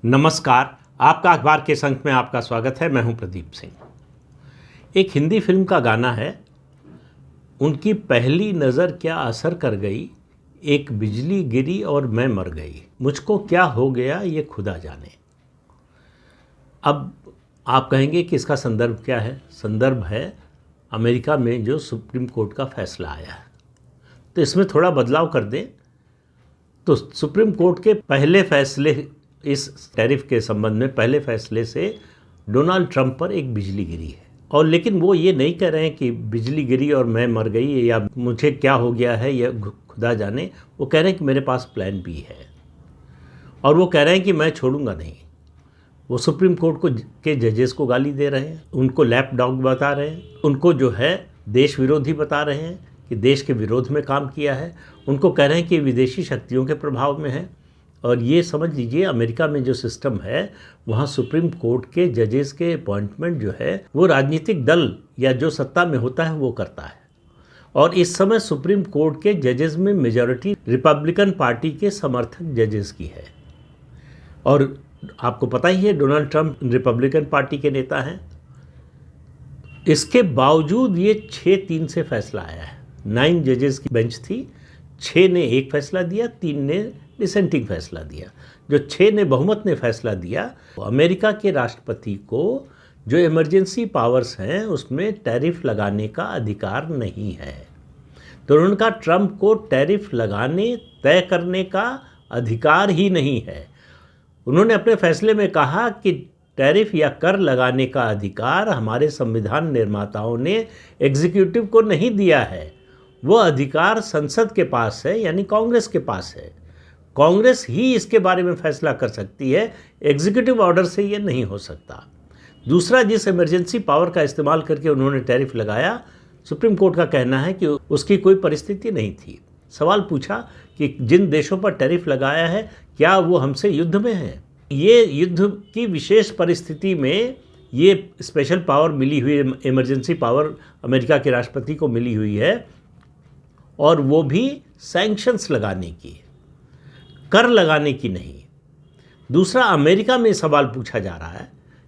नमस्कार। आपका अखबार के संग में आपका स्वागत है। मैं हूं प्रदीप सिंह। एक हिंदी फिल्म का गाना है, उनकी पहली नज़र क्या असर कर गई, एक बिजली गिरी और मैं मर गई, मुझको क्या हो गया ये खुदा जाने। अब आप कहेंगे कि इसका संदर्भ क्या है। संदर्भ है अमेरिका में जो सुप्रीम कोर्ट का फैसला आया है। तो इसमें थोड़ा बदलाव कर दें तो सुप्रीम कोर्ट के पहले फैसले, इस टैरिफ के संबंध में पहले फैसले से डोनाल्ड ट्रंप पर एक बिजली गिरी है। और लेकिन वो ये नहीं कह रहे हैं कि बिजली गिरी और मैं मर गई या मुझे क्या हो गया है या खुदा जाने। वो कह रहे हैं कि मेरे पास प्लान बी है और वो कह रहे हैं कि मैं छोड़ूंगा नहीं। वो सुप्रीम कोर्ट को के जजेस को गाली दे रहे हैं, उनको लैप डॉग बता रहे हैं, उनको जो है देश विरोधी बता रहे हैं कि देश के विरोध में काम किया है। उनको कह रहे हैं कि विदेशी शक्तियों के प्रभाव में है। और ये समझ लीजिए अमेरिका में जो सिस्टम है वहाँ सुप्रीम कोर्ट के जजेस के अपॉइंटमेंट जो है वो राजनीतिक दल या जो सत्ता में होता है वो करता है। और इस समय सुप्रीम कोर्ट के जजेस में मेजॉरिटी रिपब्लिकन पार्टी के समर्थक जजेस की है। और आपको पता ही है डोनाल्ड ट्रंप रिपब्लिकन पार्टी के नेता हैं। इसके बावजूद ये 6-3 से फैसला आया है। 9 जजेस की बेंच थी, 6 ने एक फैसला दिया, 3 ने डिसेंटिंग फैसला दिया। जो 6 ने बहुमत ने फैसला दिया, अमेरिका के राष्ट्रपति को जो इमरजेंसी पावर्स हैं उसमें टैरिफ लगाने का अधिकार नहीं है। तो उनका ट्रंप को टैरिफ लगाने तय करने का अधिकार ही नहीं है। उन्होंने अपने फैसले में कहा कि टैरिफ या कर लगाने का अधिकार हमारे संविधान निर्माताओं ने एग्जीक्यूटिव को नहीं दिया है। वो अधिकार संसद के पास है, यानी कांग्रेस के पास है। कांग्रेस ही इसके बारे में फैसला कर सकती है, एग्जीक्यूटिव ऑर्डर से ये नहीं हो सकता। दूसरा, जिस इमरजेंसी पावर का इस्तेमाल करके उन्होंने टैरिफ लगाया, सुप्रीम कोर्ट का कहना है कि उसकी कोई परिस्थिति नहीं थी। सवाल पूछा कि जिन देशों पर टैरिफ लगाया है क्या वो हमसे युद्ध में है। ये युद्ध की विशेष परिस्थिति में ये स्पेशल पावर मिली हुई, इमरजेंसी पावर अमेरिका के राष्ट्रपति को मिली हुई है, और वो भी सैंक्शंस लगाने की, कर लगाने की नहीं। दूसरा, अमेरिका में सवाल पूछा जा रहा है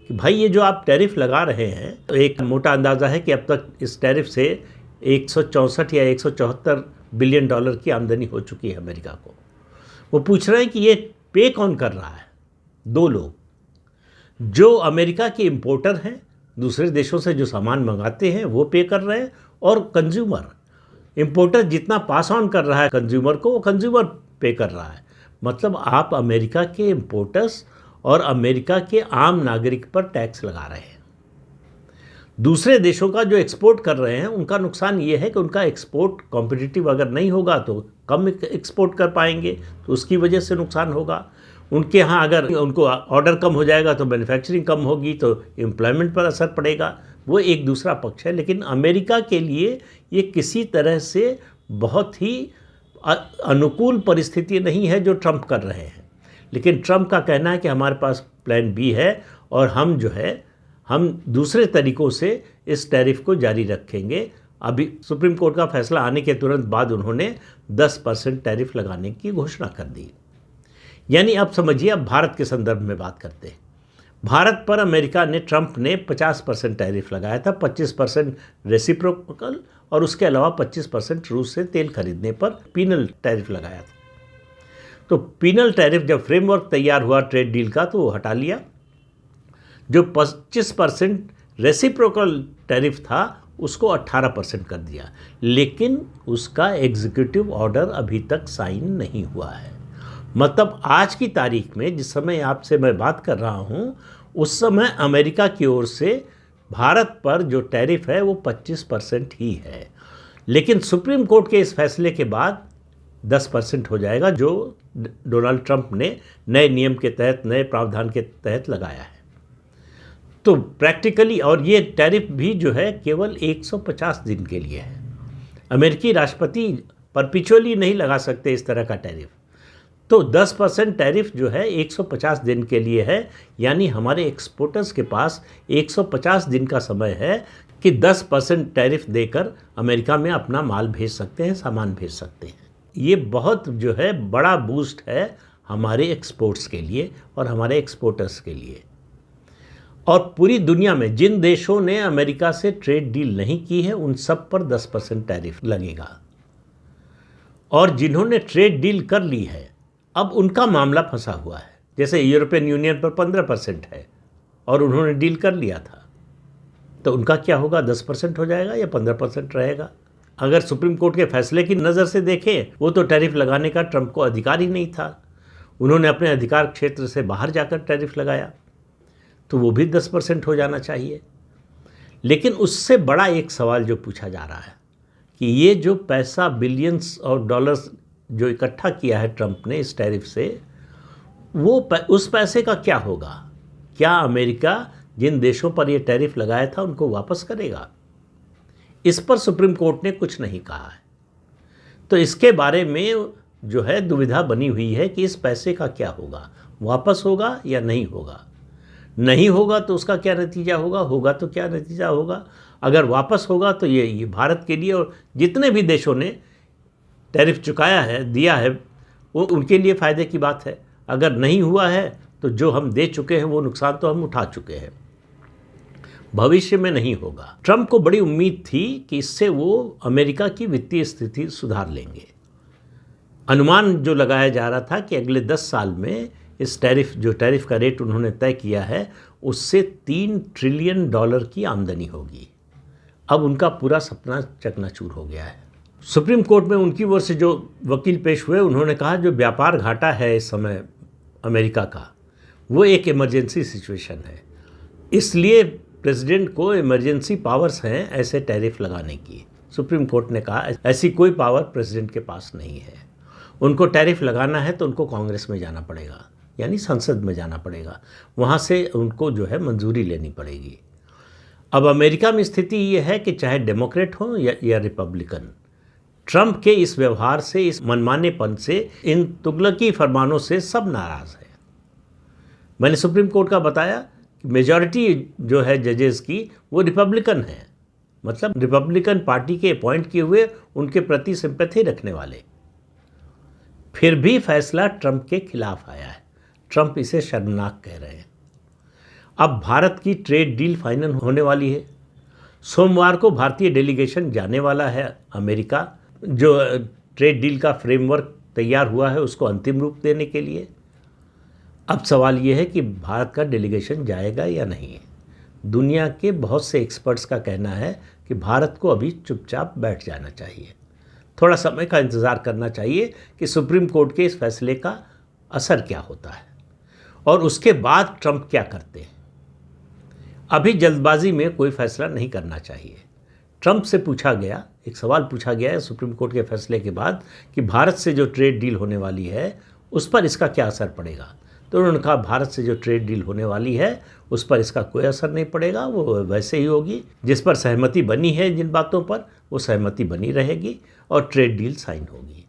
कि भाई ये जो आप टैरिफ लगा रहे हैं, तो एक मोटा अंदाज़ा है कि अब तक इस टैरिफ से 164 या 174 बिलियन डॉलर की आमदनी हो चुकी है अमेरिका को। वो पूछ रहे हैं कि ये पे कौन कर रहा है। 2 लोग, जो अमेरिका के इम्पोर्टर हैं, दूसरे देशों से जो सामान मंगाते हैं वो पे कर रहे हैं, और कंज्यूमर, इम्पोर्टर जितना पास ऑन कर रहा है कंज्यूमर को, वो कंज्यूमर पे कर रहा है। मतलब आप अमेरिका के इम्पोर्टर्स और अमेरिका के आम नागरिक पर टैक्स लगा रहे हैं। दूसरे देशों का जो एक्सपोर्ट कर रहे हैं उनका नुकसान ये है कि उनका एक्सपोर्ट कॉम्पिटिटिव अगर नहीं होगा तो कम एक्सपोर्ट कर पाएंगे, तो उसकी वजह से नुकसान होगा। उनके यहाँ अगर उनको ऑर्डर कम हो जाएगा तो मैन्युफैक्चरिंग कम होगी, तो एम्प्लॉयमेंट पर असर पड़ेगा। वो एक दूसरा पक्ष है। लेकिन अमेरिका के लिए ये किसी तरह से बहुत ही अनुकूल परिस्थिति नहीं है जो ट्रंप कर रहे हैं। लेकिन ट्रंप का कहना है कि हमारे पास प्लान बी है और हम दूसरे तरीक़ों से इस टैरिफ को जारी रखेंगे। अभी सुप्रीम कोर्ट का फैसला आने के तुरंत बाद उन्होंने 10% टैरिफ लगाने की घोषणा कर दी। यानी अब समझिए, अब भारत के संदर्भ में बात करते हैं। भारत पर अमेरिका ने, ट्रंप ने 50% टैरिफ लगाया था, 25% रेसिप्रोकल और उसके अलावा 25% रूस से तेल खरीदने पर पीनल टैरिफ लगाया था। तो पीनल टैरिफ जब फ्रेमवर्क तैयार हुआ ट्रेड डील का तो वो हटा लिया। जो 25% रेसिप्रोकल टैरिफ था उसको 18% कर दिया, लेकिन उसका एग्जीक्यूटिव ऑर्डर अभी तक साइन नहीं हुआ है। मतलब आज की तारीख में जिस समय आपसे मैं बात कर रहा हूँ, उस समय अमेरिका की ओर से भारत पर जो टैरिफ है वो 25% ही है। लेकिन सुप्रीम कोर्ट के इस फैसले के बाद 10% हो जाएगा, जो डोनाल्ड ट्रंप ने नए नियम के तहत, नए प्रावधान के तहत लगाया है। तो प्रैक्टिकली, और ये टैरिफ भी जो है केवल 150 दिन के लिए है। अमेरिकी राष्ट्रपति परपिचुअली नहीं लगा सकते इस तरह का टैरिफ। तो 10% टैरिफ जो है 150 दिन के लिए है। यानी हमारे एक्सपोर्टर्स के पास 150 दिन का समय है कि 10% टैरिफ देकर अमेरिका में अपना माल भेज सकते हैं, सामान भेज सकते हैं। ये बहुत जो है बड़ा बूस्ट है हमारे एक्सपोर्ट्स के लिए और हमारे एक्सपोर्टर्स के लिए। और पूरी दुनिया में जिन देशों ने अमेरिका से ट्रेड डील नहीं की है उन सब पर 10% टैरिफ लगेगा, और जिन्होंने ट्रेड डील कर ली है अब उनका मामला फंसा हुआ है। जैसे यूरोपियन यूनियन पर 15% है और उन्होंने डील कर लिया था, तो उनका क्या होगा? 10% हो जाएगा या 15% रहेगा? अगर सुप्रीम कोर्ट के फैसले की नज़र से देखें, वो तो टैरिफ लगाने का ट्रंप को अधिकार ही नहीं था, उन्होंने अपने अधिकार क्षेत्र से बाहर जाकर टैरिफ लगाया, तो वो भी 10% हो जाना चाहिए। लेकिन उससे बड़ा एक सवाल जो पूछा जा रहा है कि ये जो पैसा बिलियंस और डॉलर्स जो इकट्ठा किया है ट्रंप ने इस टैरिफ से, वो उस पैसे का क्या होगा? क्या अमेरिका जिन देशों पर ये टैरिफ लगाया था उनको वापस करेगा? इस पर सुप्रीम कोर्ट ने कुछ नहीं कहा है। तो इसके बारे में जो है दुविधा बनी हुई है कि इस पैसे का क्या होगा, वापस होगा या नहीं होगा। नहीं होगा तो उसका क्या नतीजा होगा, होगा तो क्या नतीजा होगा। अगर वापस होगा तो ये भारत के लिए और जितने भी देशों ने टैरिफ चुकाया है, दिया है, वो उनके लिए फ़ायदे की बात है। अगर नहीं हुआ है तो जो हम दे चुके हैं वो नुकसान तो हम उठा चुके हैं, भविष्य में नहीं होगा। ट्रंप को बड़ी उम्मीद थी कि इससे वो अमेरिका की वित्तीय स्थिति सुधार लेंगे। अनुमान जो लगाया जा रहा था कि अगले 10 साल में इस टैरिफ का रेट उन्होंने तय किया है उससे $3 ट्रिलियन की आमदनी होगी। अब उनका पूरा सपना चकनाचूर हो गया है। सुप्रीम कोर्ट में उनकी ओर से जो वकील पेश हुए उन्होंने कहा जो व्यापार घाटा है इस समय अमेरिका का, वो एक इमरजेंसी सिचुएशन है, इसलिए प्रेसिडेंट को इमरजेंसी पावर्स हैं ऐसे टैरिफ लगाने की। सुप्रीम कोर्ट ने कहा ऐसी कोई पावर प्रेसिडेंट के पास नहीं है। उनको टैरिफ लगाना है तो उनको कांग्रेस में जाना पड़ेगा, यानी संसद में जाना पड़ेगा, वहाँ से उनको जो है मंजूरी लेनी पड़ेगी। अब अमेरिका में स्थिति ये है कि चाहे डेमोक्रेट हो या रिपब्लिकन, ट्रंप के इस व्यवहार से, इस मनमानेपन से, इन तुगलकी फरमानों से सब नाराज़ है। मैंने सुप्रीम कोर्ट का बताया कि मेजॉरिटी जो है जजेस की वो रिपब्लिकन है, मतलब रिपब्लिकन पार्टी के अपॉइंट किए हुए उनके प्रति सिंपैथी रखने वाले। फिर भी फैसला ट्रंप के खिलाफ आया है। ट्रंप इसे शर्मनाक कह रहे हैं। अब भारत की ट्रेड डील फाइनल होने वाली है। सोमवार को भारतीय डेलीगेशन जाने वाला है अमेरिका, जो ट्रेड डील का फ्रेमवर्क तैयार हुआ है उसको अंतिम रूप देने के लिए। अब सवाल ये है कि भारत का डेलीगेशन जाएगा या नहीं। दुनिया के बहुत से एक्सपर्ट्स का कहना है कि भारत को अभी चुपचाप बैठ जाना चाहिए, थोड़ा समय का इंतज़ार करना चाहिए कि सुप्रीम कोर्ट के इस फैसले का असर क्या होता है और उसके बाद ट्रंप क्या करते हैं। अभी जल्दबाजी में कोई फैसला नहीं करना चाहिए। ट्रंप से पूछा गया, एक सवाल पूछा गया है सुप्रीम कोर्ट के फैसले के बाद कि भारत से जो ट्रेड डील होने वाली है उस पर इसका क्या असर पड़ेगा। तो उन्होंने कहा भारत से जो ट्रेड डील होने वाली है उस पर इसका कोई असर नहीं पड़ेगा, वो वैसे ही होगी। जिस पर सहमति बनी है, जिन बातों पर, वो सहमति बनी रहेगी और ट्रेड डील साइन होगी।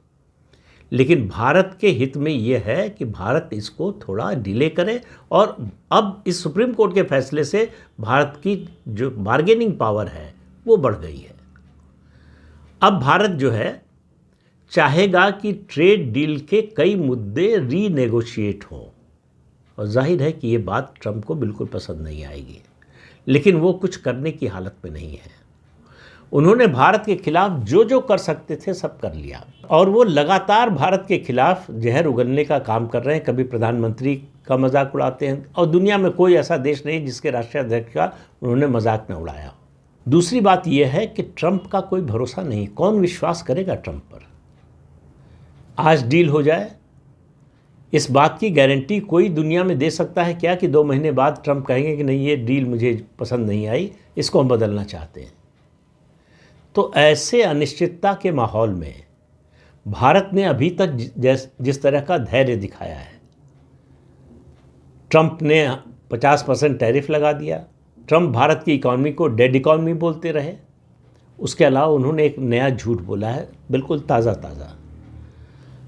लेकिन भारत के हित में ये है कि भारत इसको थोड़ा डिले करे, और अब इस सुप्रीम कोर्ट के फैसले से भारत की जो बार्गेनिंग पावर है वो बढ़ गई है। अब भारत जो है चाहेगा कि ट्रेड डील के कई मुद्दे रीनेगोशिएट हों, और जाहिर है कि ये बात ट्रंप को बिल्कुल पसंद नहीं आएगी, लेकिन वो कुछ करने की हालत में नहीं है। उन्होंने भारत के खिलाफ जो जो कर सकते थे सब कर लिया, और वो लगातार भारत के खिलाफ जहर उगलने का काम कर रहे हैं। कभी प्रधानमंत्री का मजाक उड़ाते हैं, और दुनिया में कोई ऐसा देश नहीं जिसके राष्ट्रीय अध्यक्ष का उन्होंने मजाक न उड़ाया हो। दूसरी बात यह है कि ट्रंप का कोई भरोसा नहीं, कौन विश्वास करेगा ट्रंप पर। आज डील हो जाए, इस बात की गारंटी कोई दुनिया में दे सकता है क्या कि 2 महीने बाद ट्रंप कहेंगे कि नहीं, ये डील मुझे पसंद नहीं आई, इसको हम बदलना चाहते हैं। तो ऐसे अनिश्चितता के माहौल में भारत ने अभी तक जिस तरह का धैर्य दिखाया है, ट्रंप ने 50% टैरिफ लगा दिया, ट्रंप भारत की इकॉनमी को डेड इकॉनमी बोलते रहे, उसके अलावा उन्होंने एक नया झूठ बोला है, बिल्कुल ताज़ा।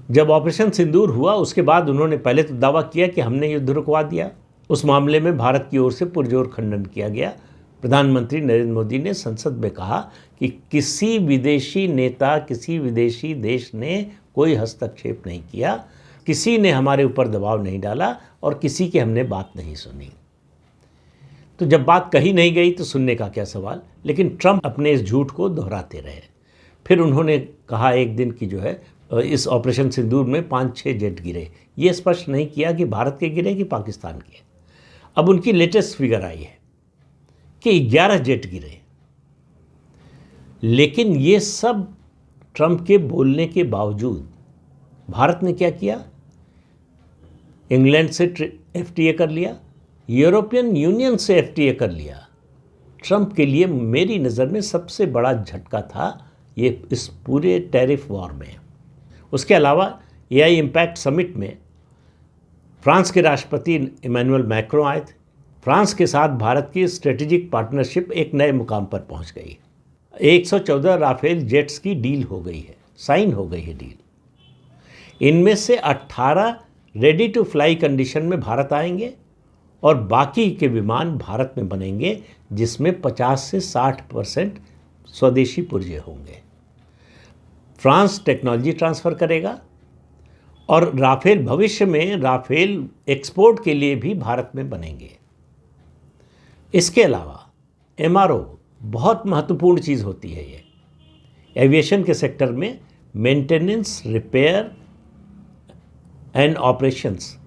जब ऑपरेशन सिंदूर हुआ उसके बाद उन्होंने पहले तो दावा किया कि हमने युद्ध रुकवा दिया, उस मामले में भारत की ओर से पुरजोर खंडन किया गया। प्रधानमंत्री नरेंद्र मोदी ने संसद में कहा कि किसी विदेशी नेता, किसी विदेशी देश ने कोई हस्तक्षेप नहीं किया, किसी ने हमारे ऊपर दबाव नहीं डाला और किसी की हमने बात नहीं सुनी। तो जब बात कही नहीं गई तो सुनने का क्या सवाल। लेकिन ट्रंप अपने इस झूठ को दोहराते रहे। फिर उन्होंने कहा एक दिन कि जो है इस ऑपरेशन सिंदूर में 5-6 जेट गिरे। ये स्पष्ट नहीं किया कि भारत के गिरे कि पाकिस्तान के। अब उनकी लेटेस्ट फिगर आई है कि 11 जेट गिरे। लेकिन ये सब ट्रंप के बोलने के बावजूद भारत ने क्या किया? इंग्लैंड से एफटीए कर लिया, यूरोपियन यूनियन से एफटीए कर लिया। ट्रंप के लिए मेरी नज़र में सबसे बड़ा झटका था ये इस पूरे टैरिफ वॉर में। उसके अलावा एआई इम्पैक्ट समिट में फ्रांस के राष्ट्रपति इमैनुअल मैक्रों आए थे। फ्रांस के साथ भारत की स्ट्रेटेजिक पार्टनरशिप एक नए मुकाम पर पहुंच गई। 114 राफेल जेट्स की डील हो गई है, साइन हो गई है डील। इनमें से 18 रेडी टू फ्लाई कंडीशन में भारत आएंगे और बाकी के विमान भारत में बनेंगे, जिसमें 50 से 60% स्वदेशी पुर्जे होंगे। फ्रांस टेक्नोलॉजी ट्रांसफ़र करेगा और राफेल भविष्य में राफेल एक्सपोर्ट के लिए भी भारत में बनेंगे। इसके अलावा एमआरओ बहुत महत्वपूर्ण चीज़ होती है। ये एविएशन के सेक्टर में मेंटेनेंस, रिपेयर एंड ऑपरेशंस,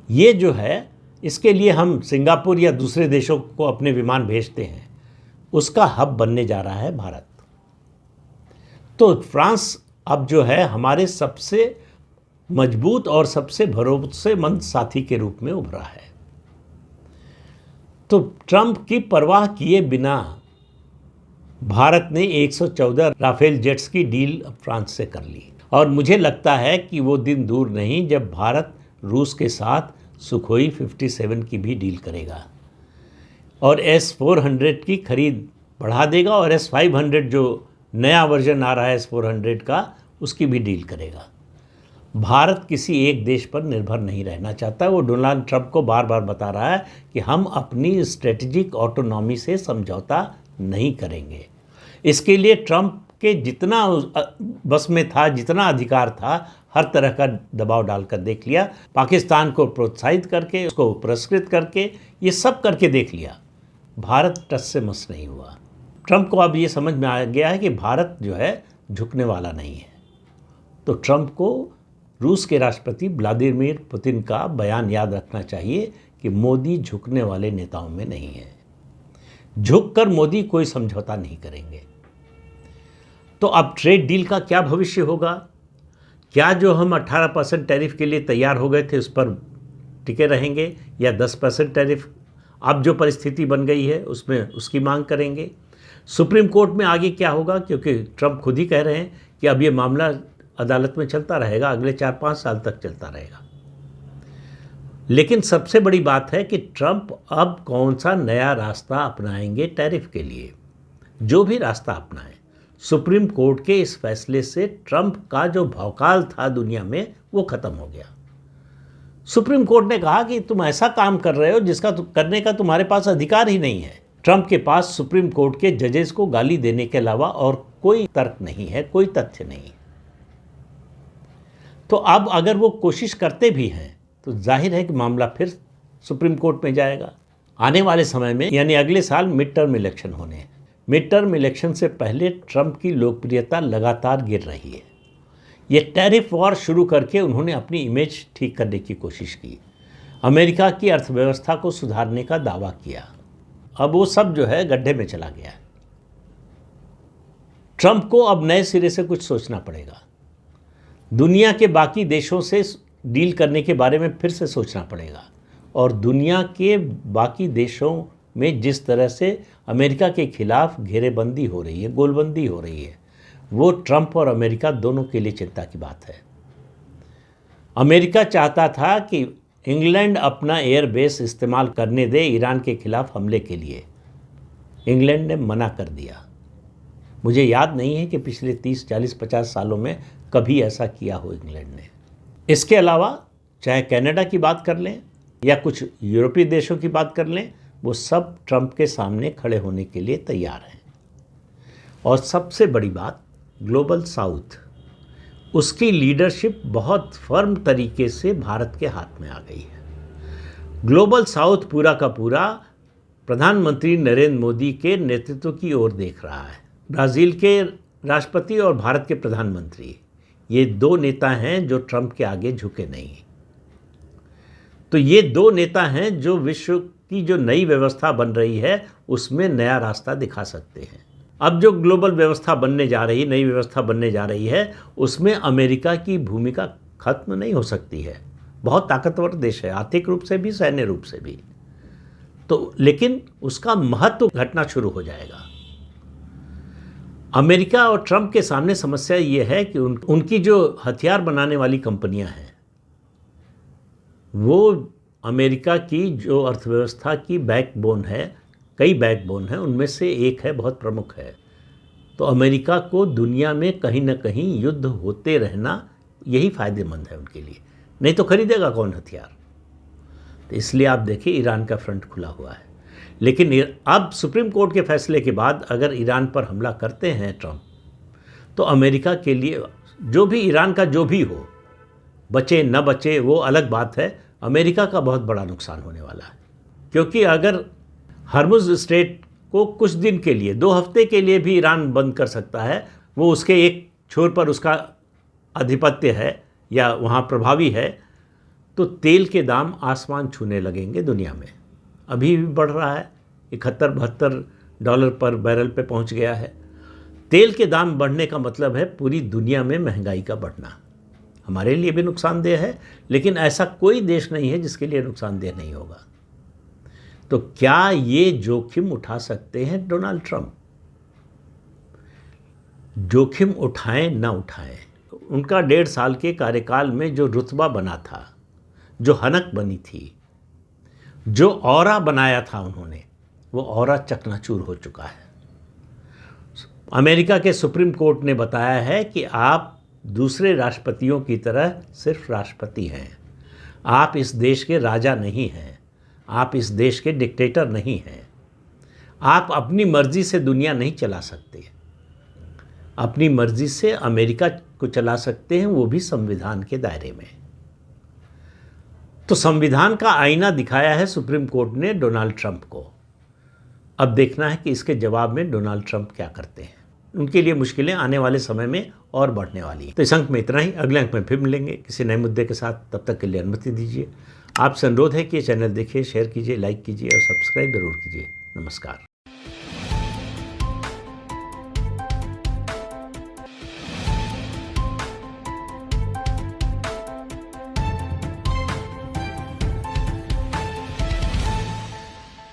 ये जो है इसके लिए हम सिंगापुर या दूसरे देशों को अपने विमान भेजते हैं, उसका हब बनने जा रहा है भारत। तो फ्रांस अब जो है हमारे सबसे मजबूत और सबसे भरोसेमंद साथी के रूप में उभरा है। तो ट्रंप की परवाह किए बिना भारत ने 114 राफेल जेट्स की डील फ्रांस से कर ली और मुझे लगता है कि वो दिन दूर नहीं जब भारत रूस के साथ सुखोई 57 की भी डील करेगा और S-400 की खरीद बढ़ा देगा और S-500 जो नया वर्जन आ रहा है S-400 का, उसकी भी डील करेगा। भारत किसी एक देश पर निर्भर नहीं रहना चाहता। वो डोनाल्ड ट्रंप को बार बार बता रहा है कि हम अपनी स्ट्रेटेजिक ऑटोनॉमी से समझौता नहीं करेंगे। इसके लिए ट्रंप के जितना बस में था, जितना अधिकार था, हर तरह का दबाव डालकर देख लिया। पाकिस्तान को प्रोत्साहित करके, उसको पुरस्कृत करके, ये सब करके देख लिया। भारत टस से मस नहीं हुआ। ट्रंप को अब ये समझ में आ गया है कि भारत जो है झुकने वाला नहीं है। तो ट्रंप को रूस के राष्ट्रपति व्लादिमीर पुतिन का बयान याद रखना चाहिए कि मोदी झुकने वाले नेताओं में नहीं है। झुककर मोदी कोई समझौता नहीं करेंगे। तो अब ट्रेड डील का क्या भविष्य होगा? क्या जो हम 18% टैरिफ के लिए तैयार हो गए थे उस पर टिके रहेंगे या 10% टैरिफ अब जो परिस्थिति बन गई है उसमें उसकी मांग करेंगे? सुप्रीम कोर्ट में आगे क्या होगा? क्योंकि ट्रंप खुद ही कह रहे हैं कि अब ये मामला अदालत में चलता रहेगा, अगले 4-5 साल तक चलता रहेगा। लेकिन सबसे बड़ी बात है कि ट्रंप अब कौन सा नया रास्ता अपनाएंगे टैरिफ के लिए। जो भी रास्ता अपनाएं, सुप्रीम कोर्ट के इस फैसले से ट्रंप का जो भौकाल था दुनिया में वो खत्म हो गया। सुप्रीम कोर्ट ने कहा कि तुम ऐसा काम कर रहे हो जिसका करने का तुम्हारे पास अधिकार ही नहीं है। ट्रंप के पास सुप्रीम कोर्ट के जजेस को गाली देने के अलावा और कोई तर्क नहीं है, कोई तथ्य नहीं। तो अब अगर वो कोशिश करते भी हैं तो जाहिर है कि मामला फिर सुप्रीम कोर्ट में जाएगा। आने वाले समय में यानी अगले साल मिड टर्म इलेक्शन होने हैं। मिड टर्म इलेक्शन से पहले ट्रंप की लोकप्रियता लगातार गिर रही है। ये टैरिफ वॉर शुरू करके उन्होंने अपनी इमेज ठीक करने की कोशिश की, अमेरिका की अर्थव्यवस्था को सुधारने का दावा किया। अब वो सब जो है गड्ढे में चला गया है। ट्रंप को अब नए सिरे से कुछ सोचना पड़ेगा। दुनिया के बाकी देशों से डील करने के बारे में फिर से सोचना पड़ेगा और दुनिया के बाकी देशों में जिस तरह से अमेरिका के खिलाफ घेरेबंदी हो रही है, गोलबंदी हो रही है, वो ट्रंप और अमेरिका दोनों के लिए चिंता की बात है। अमेरिका चाहता था कि इंग्लैंड अपना एयरबेस इस्तेमाल करने दे ईरान के खिलाफ हमले के लिए। इंग्लैंड ने मना कर दिया। मुझे याद नहीं है कि पिछले 30, 40, 50 सालों में कभी ऐसा किया हो इंग्लैंड ने। इसके अलावा चाहे कनाडा की बात कर लें या कुछ यूरोपीय देशों की बात कर लें, वो सब ट्रंप के सामने खड़े होने के लिए तैयार हैं। और सबसे बड़ी बात, ग्लोबल साउथ, उसकी लीडरशिप बहुत फर्म तरीके से भारत के हाथ में आ गई है। ग्लोबल साउथ पूरा का पूरा प्रधानमंत्री नरेंद्र मोदी के नेतृत्व की ओर देख रहा है। ब्राज़ील के राष्ट्रपति और भारत के प्रधानमंत्री, ये दो नेता हैं जो ट्रंप के आगे झुके नहीं। तो ये दो नेता हैं जो विश्व की जो नई व्यवस्था बन रही है उसमें नया रास्ता दिखा सकते हैं। अब जो ग्लोबल व्यवस्था बनने जा रही, नई व्यवस्था बनने जा रही है, उसमें अमेरिका की भूमिका खत्म नहीं हो सकती है। बहुत ताकतवर देश है, आर्थिक रूप से भी, सैन्य रूप से भी। तो लेकिन उसका महत्व घटना शुरू हो जाएगा। अमेरिका और ट्रंप के सामने समस्या ये है कि उनकी जो हथियार बनाने वाली कंपनियां हैं वो अमेरिका की जो अर्थव्यवस्था की बैकबोन है, कई बैकबोन है, उनमें से एक है, बहुत प्रमुख है। तो अमेरिका को दुनिया में कहीं ना कहीं युद्ध होते रहना यही फायदेमंद है उनके लिए, नहीं तो खरीदेगा कौन हथियार। तो इसलिए आप देखिए ईरान का फ्रंट खुला हुआ है। लेकिन अब सुप्रीम कोर्ट के फैसले के बाद अगर ईरान पर हमला करते हैं ट्रंप, तो अमेरिका के लिए जो भी ईरान का जो भी हो, बचे न बचे वो अलग बात है, अमेरिका का बहुत बड़ा नुकसान होने वाला है। क्योंकि अगर हर्मुज स्ट्रेट को कुछ दिन के लिए, 2 हफ्ते के लिए भी ईरान बंद कर सकता है, वो उसके एक छोर पर उसका आधिपत्य है या वहाँ प्रभावी है, तो तेल के दाम आसमान छूने लगेंगे दुनिया में। अभी भी बढ़ रहा है, $71-72 पर बैरल पे पहुँच गया है। तेल के दाम बढ़ने का मतलब है पूरी दुनिया में महंगाई का बढ़ना। हमारे लिए भी नुकसानदेह है, लेकिन ऐसा कोई देश नहीं है जिसके लिए नुकसानदेह नहीं होगा। तो क्या ये जोखिम उठा सकते हैं डोनाल्ड ट्रंप? जोखिम उठाएं ना उठाएं, उनका 1.5 साल के कार्यकाल में जो रुतबा बना था, जो हनक बनी थी, जो ऑरा बनाया था उन्होंने, वो ऑरा चकनाचूर हो चुका है। अमेरिका के सुप्रीम कोर्ट ने बताया है कि आप दूसरे राष्ट्रपतियों की तरह सिर्फ राष्ट्रपति हैं, आप इस देश के राजा नहीं हैं, आप इस देश के डिक्टेटर नहीं हैं। आप अपनी मर्जी से दुनिया नहीं चला सकते, अपनी मर्जी से अमेरिका को चला सकते हैं, वो भी संविधान के दायरे में। तो संविधान का आईना दिखाया है सुप्रीम कोर्ट ने डोनाल्ड ट्रंप को। अब देखना है कि इसके जवाब में डोनाल्ड ट्रंप क्या करते हैं। उनके लिए मुश्किलें आने वाले समय में और बढ़ने वाली हैं। तो इस अंक में इतना ही, अगले अंक में फिर मिलेंगे किसी नए मुद्दे के साथ। तब तक के लिए अनुमति दीजिए। आपसे अनुरोध है कि ये चैनल देखिए, शेयर कीजिए, लाइक कीजिए और सब्सक्राइब जरूर कीजिए। नमस्कार।